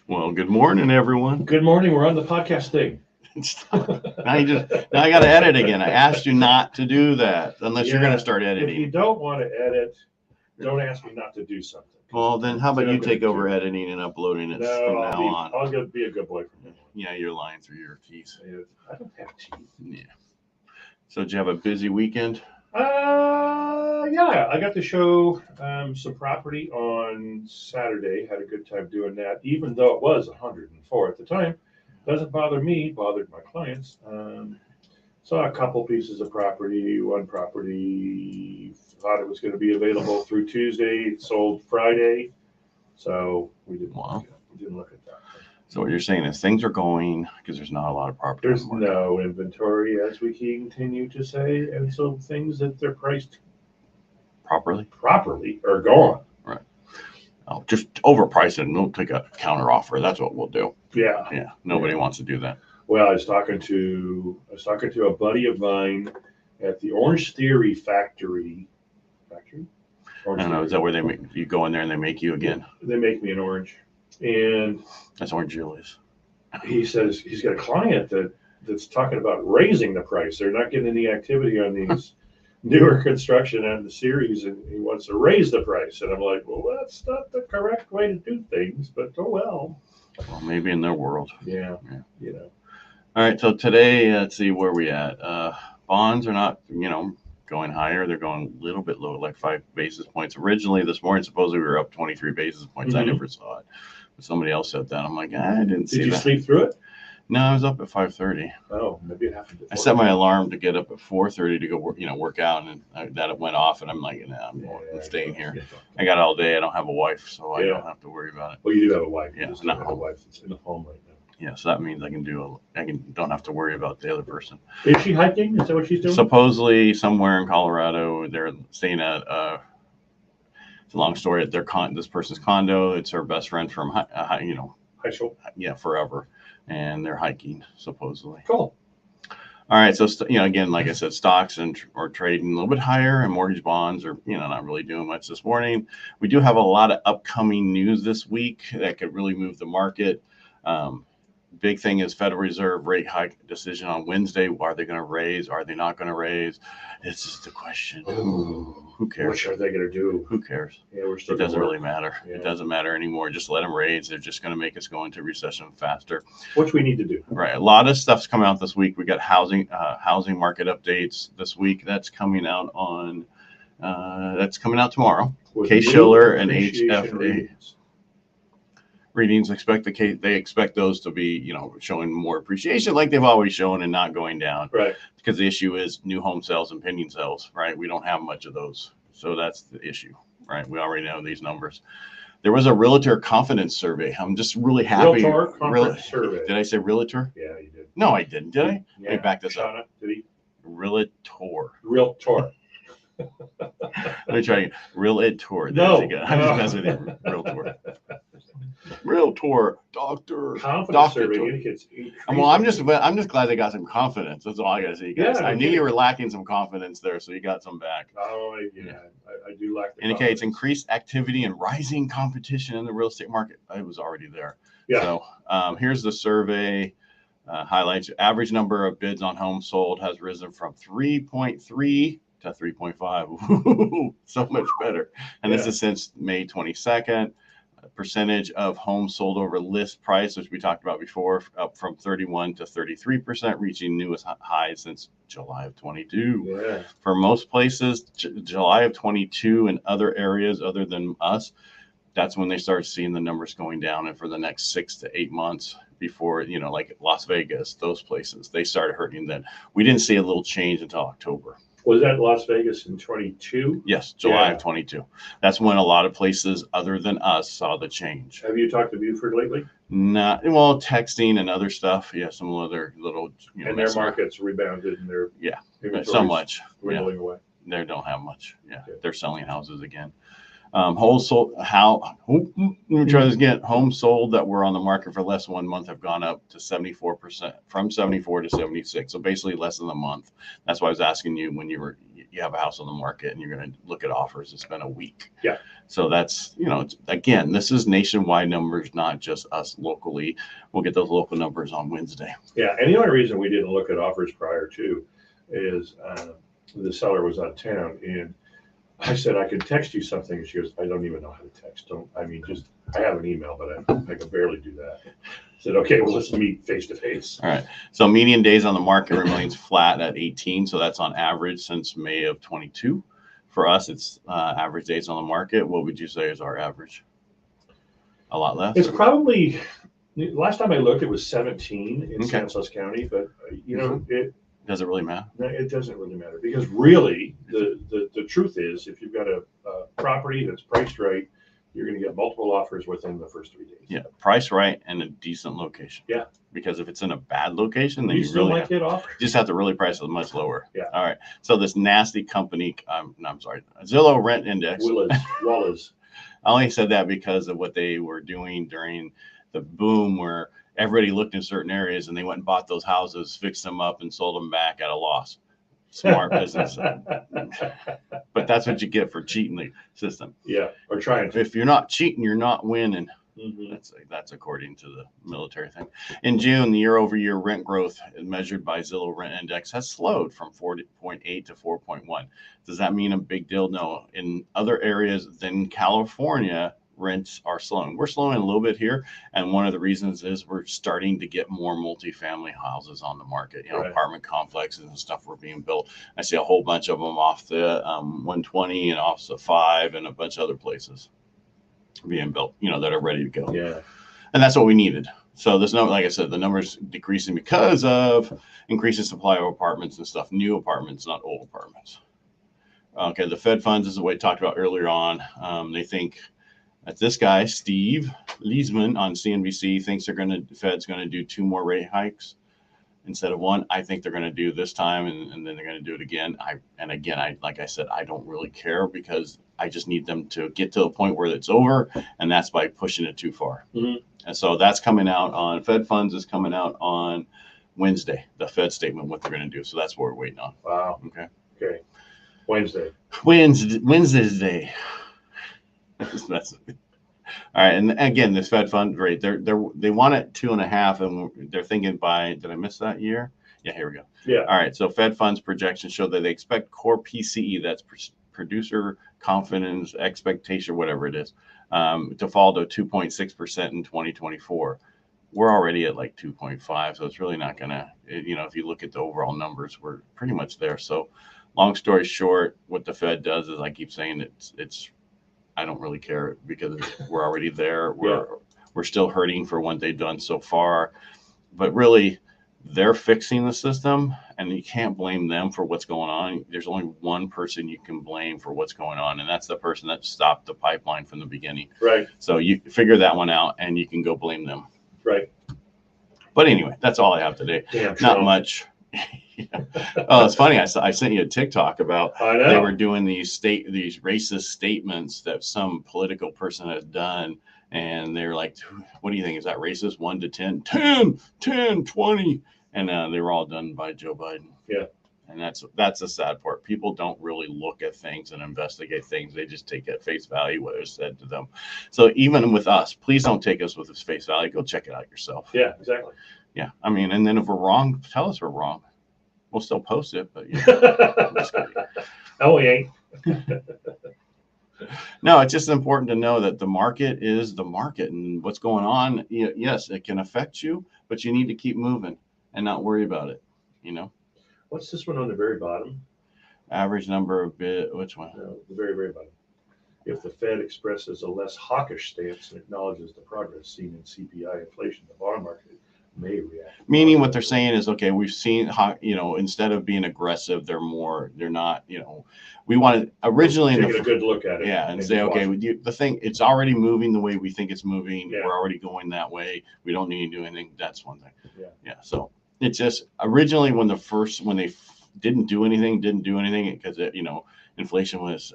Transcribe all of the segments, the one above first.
Well, good morning, everyone. Good morning. We're on the podcast thing. Now I got to edit again. I asked you not to do that unless you're going to start editing. If you don't want to edit, don't ask me not to do something. Well, then how about you take over editing and uploading it from now on? I'll be a good boy from now on. Yeah, you're lying through your teeth. I don't have teeth. Yeah. So did you have a busy weekend? Yeah, I got to show some property on Saturday. Had a good time doing that, even though it was 104 at the time. Doesn't bother me, bothered my clients. Saw a couple pieces of property. One property thought it was going to be available through Tuesday. It sold Friday. So we didn't look at that. So what you're saying is things are going because there's not a lot of property. There's no inventory, as we continue to say, and so things that they're priced properly are gone. Right. Oh, just overprice it and we'll take a counter offer. That's what we'll do. Yeah. Yeah. Nobody wants to do that. Well, I was talking to a buddy of mine at the Orange Theory factory. I don't know. Is that where they make you go in there and they make you again? They make me an orange. And that's Orange Julius. He says he's got a client that's talking about raising the price. They're not getting any activity on these newer construction on the series, and he wants to raise the price. And I'm like, well, that's not the correct way to do things, but oh well. Well, maybe in their world. Yeah. You know. All right. So today, let's see where we at. Bonds are not, going higher. They're going a little bit lower, like 5 basis points. Originally this morning, supposedly we were up 23 basis points. Mm-hmm. I never saw it. But somebody else said that. I'm like, I didn't see that. Did you sleep through it? No, I was up at 5:30. Oh, maybe it happened. I set my alarm to get up at 4:30 to go work out, and that it went off, and I'm like, nah, I'm staying here. I got it all day. I don't have a wife, so I don't have to worry about it. Well, you do have a wife. Yeah, you not have a wife that's in the home right now. Yeah, so that means I don't have to worry about the other person. Is she hiking? Is that what she's doing? Supposedly somewhere in Colorado, they're staying at it's a long story at this person's condo. It's her best friend from high school. Yeah, forever, and they're hiking supposedly. Cool. All right, so again, like I said, stocks are trading a little bit higher, and mortgage bonds are not really doing much this morning. We do have a lot of upcoming news this week that could really move the market. Big thing is Federal Reserve rate hike decision on Wednesday. Are they going to raise? Are they not going to raise? It's just the question. Who cares? What are they going to do? Who cares? Yeah, it doesn't really matter. Yeah. It doesn't matter anymore. Just let them raise. They're just going to make us go into recession faster. Which we need to do. Right. A lot of stuff's coming out this week. We got housing market updates this week. That's coming out tomorrow. Case-Shiller and HFA. Readings they expect those to be, showing more appreciation like they've always shown and not going down. Right. Because the issue is new home sales and pending sales, right? We don't have much of those. So that's the issue, right? We already know these numbers. There was a Realtor confidence survey. I'm just really happy. Realtor confidence survey. Did I say Realtor? Yeah, you did. No, I didn't. Did I? Yeah. Let me back this up. Did he? Realtor. Let me try again. Realtor. No. I'm just messing with you. Realtor. Realtor, doctor. Confidence survey. I'm just glad they got some confidence. That's all I got to say, guys. I knew you were lacking some confidence there, so you got some back. Oh, yeah. I do lack the indicates increased activity and rising competition in the real estate market. It was already there. Yeah. So here's the survey. Highlights average number of bids on homes sold has risen from 3.3 to 3.5. So much better. And this is since May 22nd. Percentage of homes sold over list price, which we talked about before, up from 31 to 33%, reaching newest highs since July of 22. Yeah. For most places, July of 22 and other areas other than us, that's when they start seeing the numbers going down. And for the next 6 to 8 months before, like Las Vegas, those places, they started hurting then. We didn't see a little change until October. Was that Las Vegas in 22? Yes, July of 22. That's when a lot of places other than us saw the change. Have you talked to Buford lately? Not well, texting and other stuff. Yeah, some other little. And their markets rebounded, and their so much dwindling away. They don't have much. Yeah, they're selling houses again. Homes sold. Let me try this again. Homes sold that were on the market for less than 1 month have gone up to 74%, from 74 to 76. So basically less than a month. That's why I was asking you when you were you have a house on the market and you're going to look at offers. It's been a week. Yeah. So that's, again, this is nationwide numbers, not just us locally. We'll get those local numbers on Wednesday. Yeah. And the only reason we didn't look at offers prior to is the seller was out of town, and I said, I could text you something. She goes, I don't even know how to text. I have an email, but I can barely do that. I said, okay, well, let's meet face to face. All right. So median days on the market remains flat at 18. So that's on average since May of 22. For us, it's average days on the market. What would you say is our average? A lot less? It's probably, last time I looked, it was 17 in Stanislaus County, but Does it really matter? No, it doesn't really matter, because really the truth is, if you've got a property that's priced right, you're going to get multiple offers within the first 3 days. Yeah, price right and a decent location. Yeah. Because if it's in a bad location, then you you still really might get offers. just have to really price it much lower. Yeah. All right. So this nasty company, Zillow Rent Index. Wallace. I only said that because of what they were doing during the boom, where everybody looked in certain areas and they went and bought those houses, fixed them up, and sold them back at a loss. Smart business. But that's what you get for cheating the system. Yeah, or trying to. If you're not cheating, you're not winning. Mm-hmm. That's according to the military thing. In June, the year-over-year rent growth measured by Zillow Rent Index has slowed from 4.8 to 4.1. Does that mean a big deal? No. In other areas than California, rents are slowing. We're slowing a little bit here, and one of the reasons is we're starting to get more multifamily houses on the market. Right. Apartment complexes and stuff were being built. I see a whole bunch of them off the 120 and off the 5 and a bunch of other places being built, that are ready to go. Yeah. And that's what we needed. So there's like I said, the numbers decreasing because of increasing supply of apartments and stuff, new apartments, not old apartments. Okay, the Fed funds is what we talked about earlier on. They think that this guy, Steve Leisman on CNBC, thinks the Fed's going to do 2 more rate hikes instead of 1. I think they're going to do this time, and then they're going to do it again. Like I said, I don't really care, because I just need them to get to a point where it's over, and that's by pushing it too far. Mm-hmm. And so that's coming out on Fed funds is coming out on Wednesday, the Fed statement, what they're going to do. So that's what we're waiting on. Wow. Okay. Wednesday. Wednesday. That's all right. And again, this Fed fund rate, they want it 2.5, and they're thinking by, did I miss that year? Yeah, here we go. Yeah. All right. So Fed funds projections show that they expect core PCE, that's producer confidence expectation, whatever it is, to fall to 2.6% in 2024. We're already at like 2.5. So it's really not going to, if you look at the overall numbers, we're pretty much there. So long story short, what the Fed does is, I keep saying it's I don't really care, because we're already there. We're still hurting for what they've done so far, but really they're fixing the system, and you can't blame them for what's going on. There's only one person you can blame for what's going on, and that's the person that stopped the pipeline from the beginning. Right. So you figure that one out, and you can go blame them. Right. But anyway, that's all I have today. Damn, not much. Oh, it's funny. I sent you a TikTok about they were doing these racist statements that some political person has done, and they're like, "What do you think? Is that racist? 1 to 10, 10, 20?" And they were all done by Joe Biden. Yeah. And that's the sad part. People don't really look at things and investigate things. They just take at face value what is said to them. So even with us, please don't take us with this face value. Go check it out yourself. Yeah, exactly. Yeah. I mean, and then if we're wrong, tell us we're wrong. We'll still post it, but I'm just kidding. No, we ain't. No, it's just important to know that the market is the market, and what's going on. Yes, it can affect you, but you need to keep moving and not worry about it. What's this one on the very bottom? Average number of bid. Which one? No, the very, very bottom. If the Fed expresses a less hawkish stance and acknowledges the progress seen in CPI inflation, the bond market may react. Meaning what they're saying is, okay, we've seen how, instead of being aggressive, they're not, we wanted originally taking a good look at it. Yeah. And say, okay, the thing, it's already moving the way we think it's moving. Yeah. We're already going that way. We don't need to do anything. That's one thing. Yeah. Yeah. So it's just originally when they didn't do anything because, inflation was,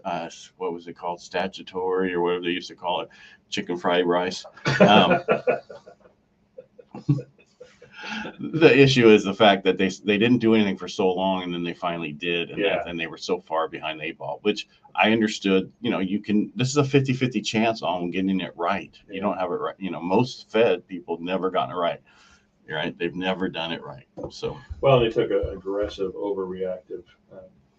what was it called? Statutory or whatever they used to call it, chicken fried rice. The issue is the fact that they didn't do anything for so long, and then they finally did, and Yeah. then they were so far behind the 8 ball, which I understood. This is a 50-50 chance on getting it right. You don't have it right. Most Fed people never gotten it right. Right? They've never done it right. So Well, they took an aggressive, overreactive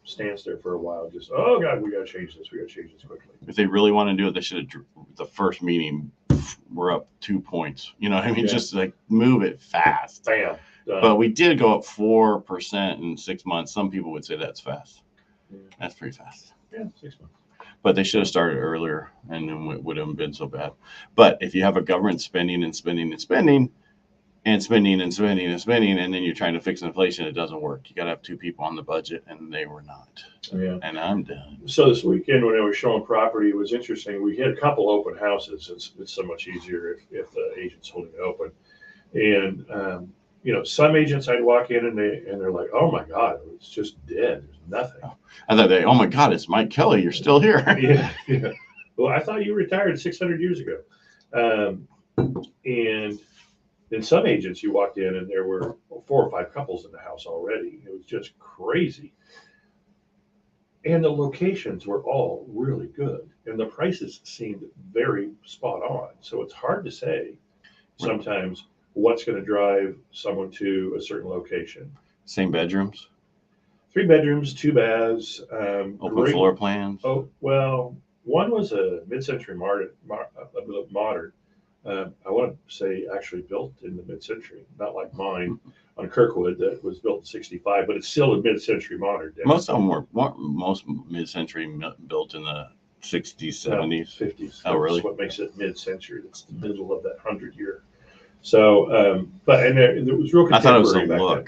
stance there for a while. Just, oh God, we got to change this. We got to change this quickly. if they really want to do it, they should have. The first meeting, we're up 2 points. You know what I mean? Yeah. Just like move it fast. Bam. Done. But we did go up 4% in 6 months. Some people would say that's fast. Yeah. That's pretty fast. Yeah, 6 months. But they should have started earlier, and then it wouldn't have been so bad. But if you have a government spending and spending and spending, and spending and spending and spending, and then you're trying to fix inflation, it doesn't work. You got to have 2 people on the budget, and they were not. Yeah. And I'm done. So this weekend when I was showing property, it was interesting. We had a couple open houses. It's so much easier if the agent's holding it open. And some agents I'd walk in and they're like, "Oh my God, it's just dead. There's nothing." I thought oh my God, it's Mike Kelly. You're still here. Yeah. Well, I thought you retired 600 years ago. And then some agents, you walked in and there were 4 or 5 couples in the house already. It was just crazy. And the locations were all really good. And the prices seemed very spot on. So it's hard to say sometimes what's going to drive someone to a certain location. Same bedrooms? 3 bedrooms, 2 baths. Open floor plans? Oh, well, one was a mid-century modern. I want to say actually built in the mid-century, not like mine on Kirkwood that was built in 65, but it's still a mid-century modern. Most of them were most mid-century built in the 60s, 70s. 50s. Oh, really? That's what makes it mid-century. It's the middle of that 100-year. So, but it was real contemporary. I thought it was a back look.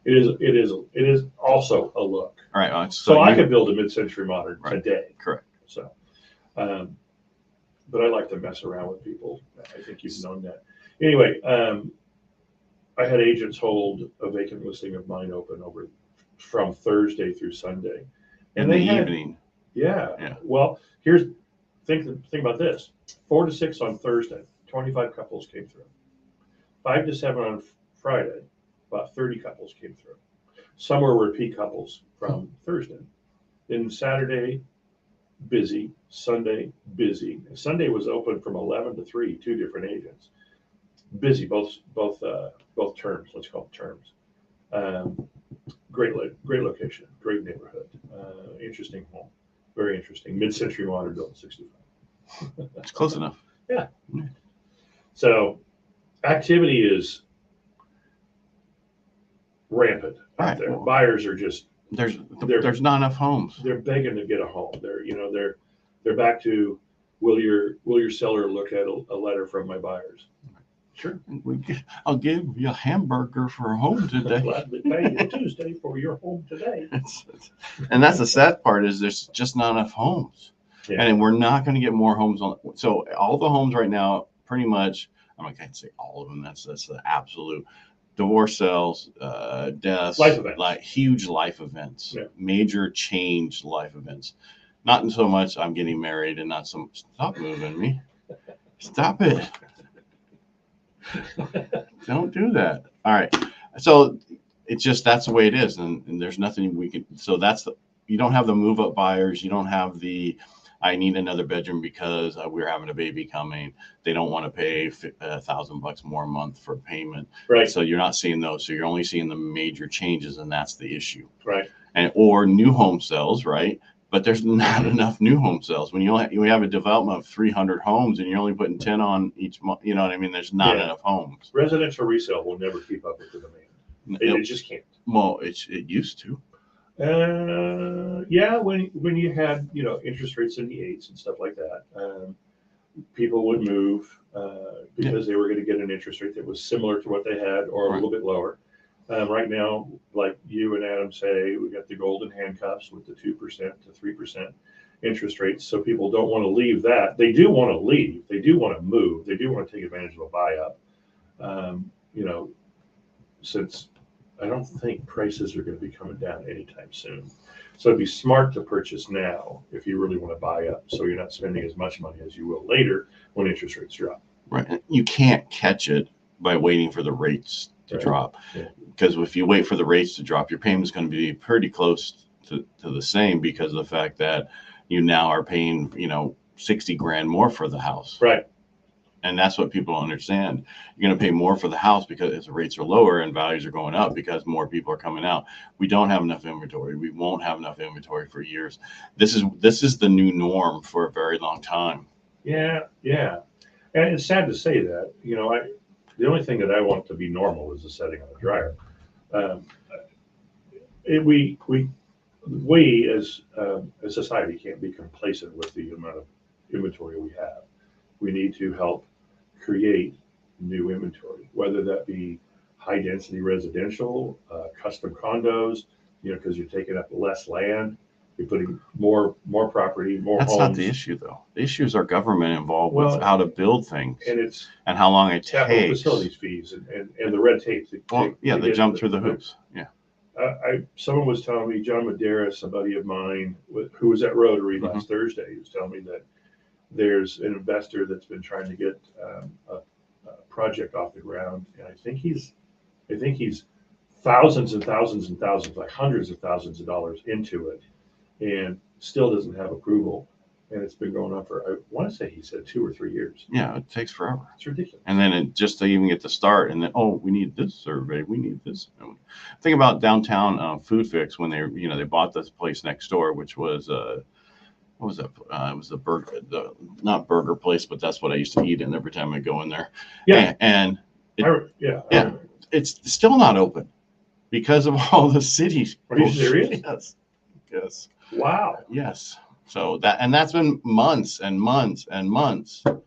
Then. It is also a look. All right. So I could build a mid-century modern today. Correct. So, but I like to mess around with people. I think you've known that. Anyway, I had agents hold a vacant listing of mine open over from Thursday through Sunday, and in the evening. Yeah. Well, think about this: 4 to 6 on Thursday, 25 couples came through. 5 to 7 on Friday, about 30 couples came through. Some were repeat couples from Thursday. Then Saturday, busy. Sunday, busy. Sunday was open from 11 to 3, 2 different agents. Busy, both terms. Let's call them terms. Great location, great neighborhood, interesting home, very interesting. Mid-century modern, built in 65. It's close enough. Yeah. So, activity is rampant out there. Buyers are just there's not enough homes. They're begging to get a home. They're back to will your seller look at a letter from my buyers? Sure. I'll give you a hamburger for a home today. Gladly pay you Tuesday for your home today. And that's the sad part is there's just not enough homes. Yeah. And we're not going to get more homes on. So all the homes right now, pretty much, I can't say all of them. That's the absolute. Divorce sales, deaths, life events. Like huge life events, major change life events. Not so much I'm getting married and not so much. Stop moving me. Stop it. Don't do that. All right. So it's just that's the way it is. And there's nothing we can. So you don't have the move up buyers. You don't have the I need another bedroom because we're having a baby coming. They don't want to pay $1,000 more a month for payment. Right. So you're not seeing those. So you're only seeing the major changes, and that's the issue. Right. Or new home sales, right? But there's not enough new home sales. When you have a development of 300 homes and you're only putting 10 on each month, you know what I mean? There's not enough homes. Residential resale will never keep up with the demand. It just can't. Well, it used to. When you had interest rates in the 8s and stuff like that, people would move because they were going to get an interest rate that was similar to what they had or a little bit lower. Right now, like you and Adam say, we got the golden handcuffs with the 2% to 3% interest rates. So people don't want to leave that. They do want to leave. They do want to move. They do want to take advantage of a buy up. Since I don't think prices are going to be coming down anytime soon. So it'd be smart to purchase now if you really want to buy up, so you're not spending as much money as you will later when interest rates drop. Right. You can't catch it by waiting for the rates to drop. Yeah. Because if you wait for the rates to drop, your payment's going to be pretty close to the same, because of the fact that you now are paying, $60,000 more for the house. Right. And that's what people don't understand. You're going to pay more for the house because the rates are lower and values are going up because more people are coming out. We don't have enough inventory. We won't have enough inventory for years. This is the new norm for a very long time. Yeah. And it's sad to say that, the only thing that I want to be normal is the setting on the dryer. We as a society can't be complacent with the amount of inventory we have. We need to help create new inventory, whether that be high density residential, custom condos, because you're taking up less land, you're putting more property, more That's homes. not the issue, though. The issue is our government involved Well, with how to build things and how long it capital takes. facilities fees and the red tape. They jump through the hoops. Yeah. Someone was telling me, John Medeiros, a buddy of mine who was at Rotary last Thursday, he was telling me that there's an investor that's been trying to get a project off the ground, and I think he's thousands and thousands and thousands, like hundreds of thousands of dollars into it, and still doesn't have approval. And it's been going on for, I want to say he said 2 or 3 years. Yeah, it takes forever. It's ridiculous. And then just to even get to start, and then, we need this survey, we need this. Think about downtown Food Fix when they bought this place next door, which was what was that? It was not burger place, but that's what I used to eat in every time I go in there. Yeah. It's still not open because of all the cities. Are you serious? Yes. Wow. Yes. So that's been months and months and months. And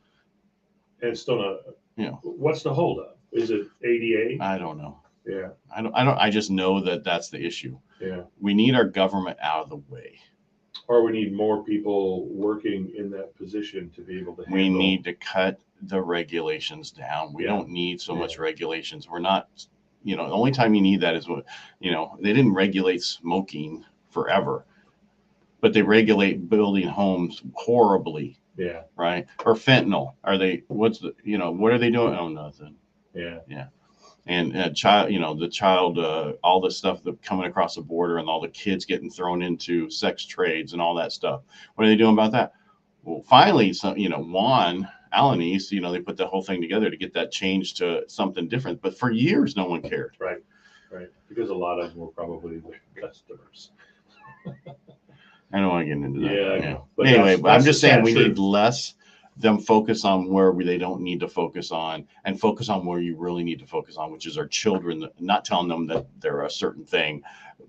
it's still not. What's the holdup? Is it ADA? I don't know. Yeah. I just know that's the issue. Yeah. We need our government out of the way. Or we need more people working in that position to be able to handle. We need to cut the regulations down. We don't need so much regulations. We're not, the only time you need that is when, they didn't regulate smoking forever, but they regulate building homes horribly. Yeah. Right. Or fentanyl. What are they doing? Oh, nothing. Yeah. Yeah. And the child, all the stuff that coming across the border and all the kids getting thrown into sex trades and all that stuff. What are they doing about that? Well, finally, Juan Alanis, they put the whole thing together to get that changed to something different. But for years, no one cared. Right. Because a lot of them were probably the customers. I don't want to get into that. Yeah, I know. But anyway, I'm just saying we need less them focus on where they don't need to focus on, and focus on where you really need to focus on, which is our children. Not telling them that they're a certain thing,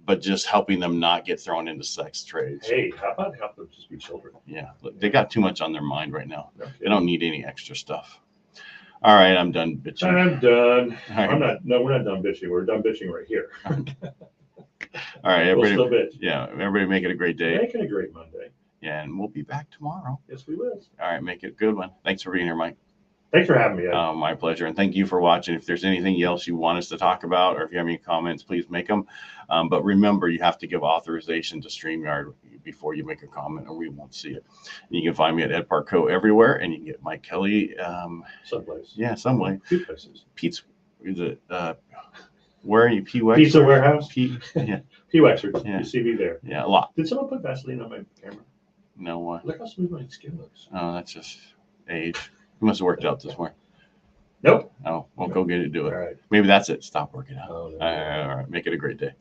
but just helping them not get thrown into sex trades. Hey, how about help them just be children? Yeah, they got too much on their mind right now. Okay. They don't need any extra stuff. All right, I'm done bitching. I'm done. Right. We're not done bitching. We're done bitching right here. All right, everybody. We'll still bitch. Yeah, everybody make it a great day. Make it a great Monday. Yeah, and we'll be back tomorrow. Yes, we will. All right, make it a good one. Thanks for being here, Mike. Thanks for having me, Ed. My pleasure. And thank you for watching. If there's anything else you want us to talk about, or if you have any comments, please make them. But remember, you have to give authorization to StreamYard before you make a comment, or we won't see it. And you can find me at Ed Parcaut everywhere, and you can get Mike Kelly. Someplace. Yeah, some way. 2 places. Pizza. Is it? Where are you? P-Wex? Pizza Warehouse. Yeah. P-Wexer. Yeah. You see me there. Yeah, a lot. Did someone put Vaseline on my camera? No one. Look how smooth my skin looks. Oh, that's just age. You must have worked out this morning. Nope. Oh, well, go get it. Do it. All right. Maybe that's it. Stop working out. Oh, All right. Make it a great day.